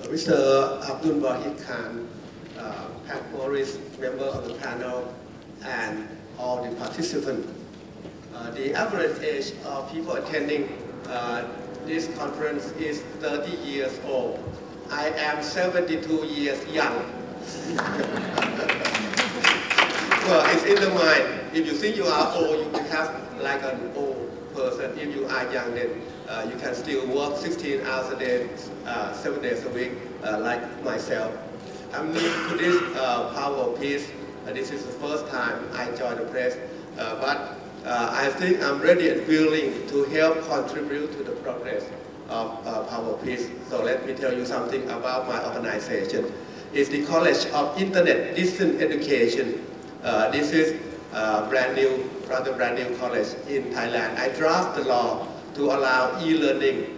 Mr. Abdul Wahid Khan, Pat Morris, member of the panel, and all the participants. The average age of people attending this conference is 30 years old. I am 72 years young. Well, it's in the mind. If you think you are old, you behave like an old person. If you are young, then you can still work 16 hours a day, 7 days a week, like myself. I'm new to this Power of Peace. This is the first time I joined the press, but I think I'm ready and willing to help contribute to the progress of Power of Peace. So let me tell you something about my organization. It's the College of Internet Distance Education. This is rather brand new college in Thailand. I drafted the law to allow e-learning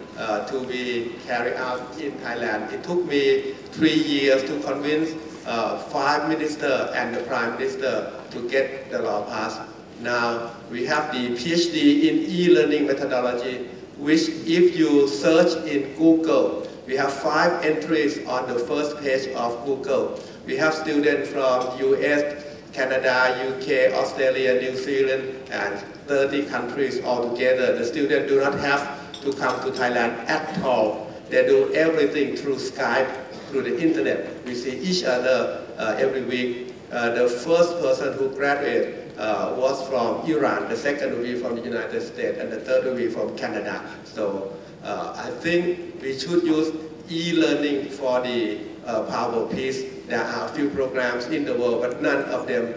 to be carried out in Thailand. It took me 3 years to convince 5 ministers and the Prime Minister to get the law passed. Now we have the PhD in e-learning methodology, which if you search in Google, we have 5 entries on the first page of Google. We have students from US, Canada, UK, Australia, New Zealand, and 30 countries altogether. The students do not have to come to Thailand at all. They do everything through Skype, through the internet. We see each other every week. The first person who graduated was from Iran, the second will be from the United States, and the third will be from Canada. So I think we should use e-learning for the Power of Peace. There are a few programs in the world, but none of them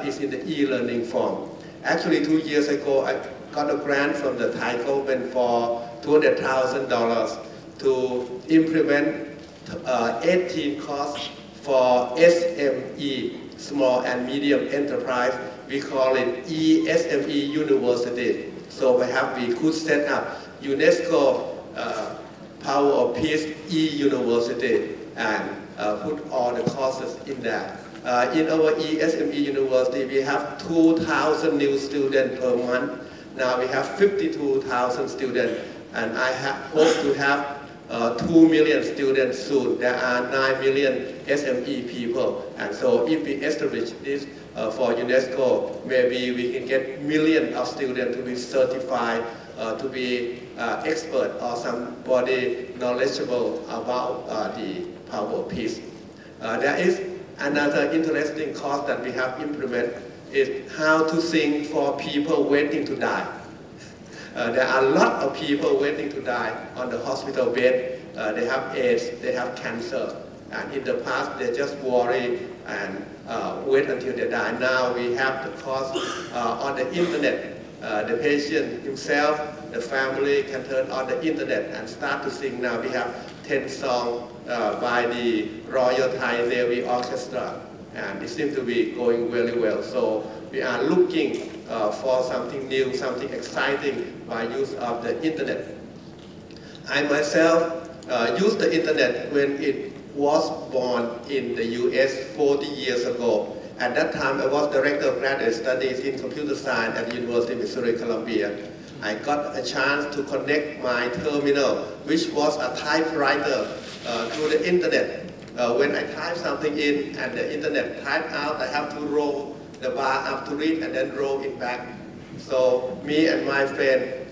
is in the e-learning form. Actually, 2 years ago, I got a grant from the Thai government for $200,000 to implement 18 courses for SME, small and medium enterprise. We call it ESME University. So perhaps we could set up UNESCO Power of Peace E-University and put all the courses in there. In our ESME University, we have 2,000 new students per month. Now we have 52,000 students, and I hope to have 2 million students soon. There are 9 million SME people, and so if we establish this for UNESCO, maybe we can get millions of students to be certified, to be expert or somebody knowledgeable about the Power of Peace. There is another interesting course that we have implemented is how to sing for people waiting to die. There are a lot of people waiting to die on the hospital bed. They have AIDS, they have cancer, and in the past they just worry and wait until they die. Now we have the course on the internet. The patient himself, the family can turn on the internet and start to sing. Now we have 10 songs by the Royal Thai Navy Orchestra, and it seems to be going really well. So we are looking for something new, something exciting by use of the internet. I myself used the internet when it was born in the US 40 years ago. At that time, I was director of graduate studies in computer science at the University of Missouri, Columbia. I got a chance to connect my terminal, which was a typewriter, through the internet. When I type something in and the internet type out, I have to roll the bar up to read and then roll it back. So me and my friend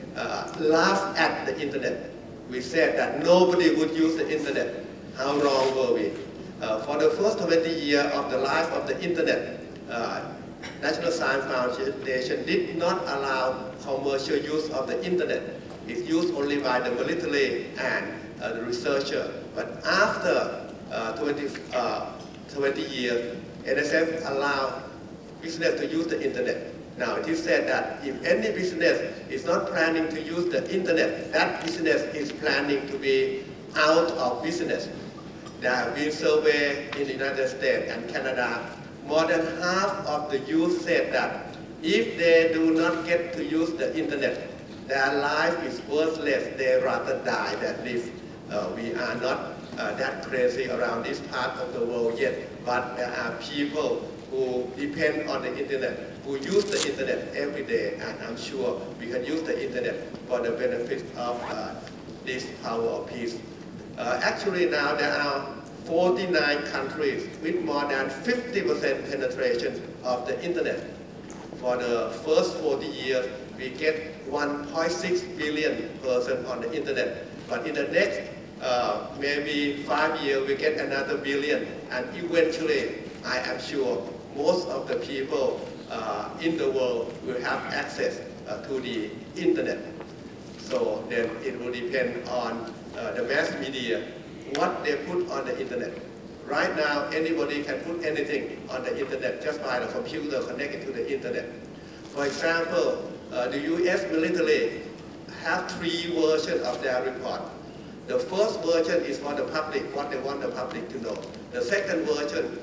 laughed at the internet. We said that nobody would use the internet. How wrong were we? For the first 20 years of the life of the internet, National Science Foundation did not allow commercial use of the internet. It's used only by the military and the researcher. But after 20 years, NSF allowed business to use the internet. Now it is said that if any business is not planning to use the internet, that business is planning to be out of business. There have been surveys in the United States and Canada. More than half of the youth said that if they do not get to use the internet, their life is worthless. They rather die than live. We are not that crazy around this part of the world yet, but there are people who depend on the internet, who use the internet every day, and I'm sure we can use the internet for the benefit of this Power of Peace. Actually now there are 49 countries with more than 50% penetration of the internet. For the first 40 years, we get 1.6 billion persons on the internet. But in the next maybe 5 years, we get another billion. And eventually, I am sure most of the people in the world will have access to the internet. So then it will depend on the mass media, what they put on the internet. Right now, anybody can put anything on the internet just by the computer connected to the internet. For example, the US military have 3 versions of their report. The first version is for the public, what they want the public to know. The second version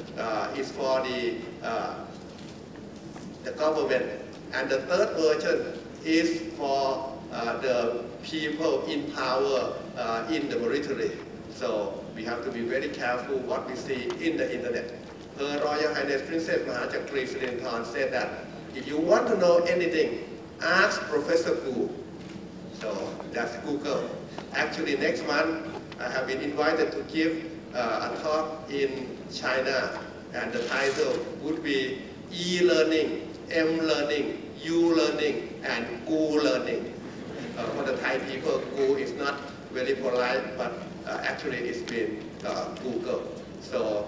is for the government. And the third version is for the people in power in the military. So we have to be very careful what we see in the internet. Her Royal Highness Princess Mahajakri Sirinthorn said that if you want to know anything, ask Professor Gu. So that's Google. Actually, next month I have been invited to give a talk in China, and the title would be E-learning, M-learning, U-learning, and Gu learning. For the Thai people, Gu is not very polite, but actually it's been Google. So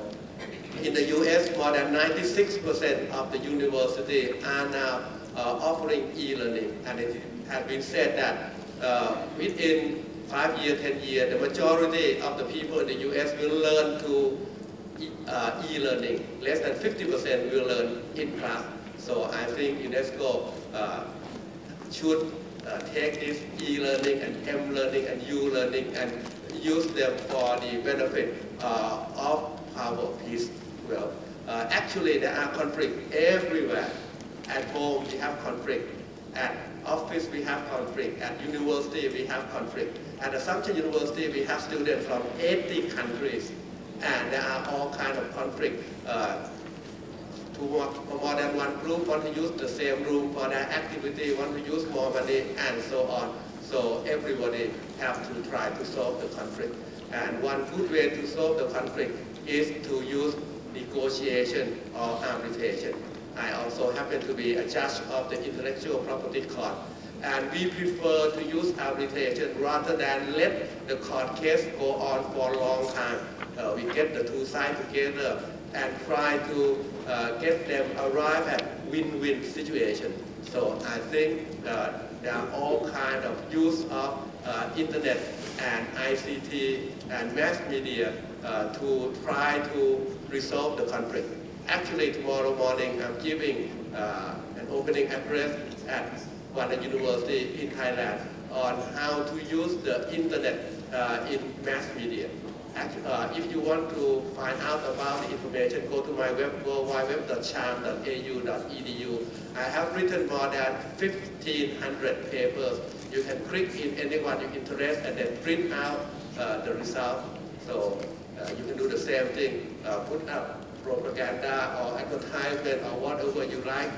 in the US, more than 96% of the universities are now offering e-learning, and it has been said that within 5 years, 10 years, the majority of the people in the US will learn to e-learning. Less than 50% will learn in class. So I think UNESCO should take this e-learning and M-learning and U-learning and use them for the benefit of our peace. Well, actually there are conflicts everywhere. At home we have conflict. At office we have conflict. At university we have conflict. At Assumption University we have students from 80 countries. And there are all kinds of conflict. More than one group want to use the same room for their activity, want to use more money, and so on. So everybody have to try to solve the conflict. And one good way to solve the conflict is to use negotiation or arbitration. I also happen to be a judge of the Intellectual Property Court. And we prefer to use arbitration rather than let the court case go on for a long time. We get the 2 sides together and try to get them arrive at win-win situation. So I think there are all kinds of use of internet and ICT and mass media to try to resolve the conflict. Actually, tomorrow morning I'm giving an opening address at one university in Thailand on how to use the internet in mass media. If you want to find out about the information, go to my web, www.charm.au.edu. I have written more than 1,500 papers. You can click in anyone you're interested and then print out the result. So you can do the same thing, put up propaganda or advertisement or whatever you like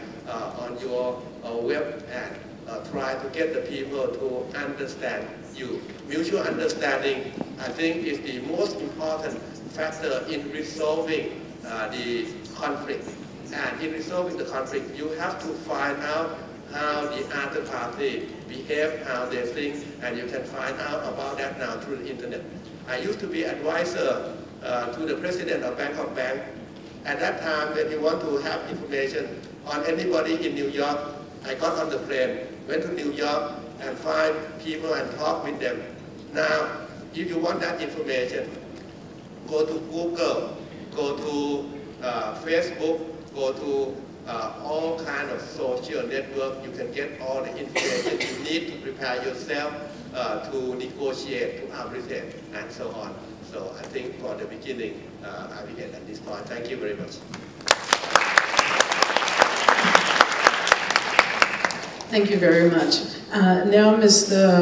on your web and try to get the people to understand you. Mutual understanding, I think, is the most important factor in resolving the conflict. And in resolving the conflict, you have to find out how the other party behave, how they think, and you can find out about that now through the internet. I used to be advisor to the president of Bangkok Bank. At that time, when you want to have information on anybody in New York, I got on the plane, went to New York, and find people and talk with them. Now, if you want that information, go to Google, go to Facebook, go to all kinds of social network. You can get all the information you need to prepare yourself to negotiate, to arbitrate, and so on. So I think for the beginning, I will end at this point. Thank you very much. Thank you very much. Now, Mr.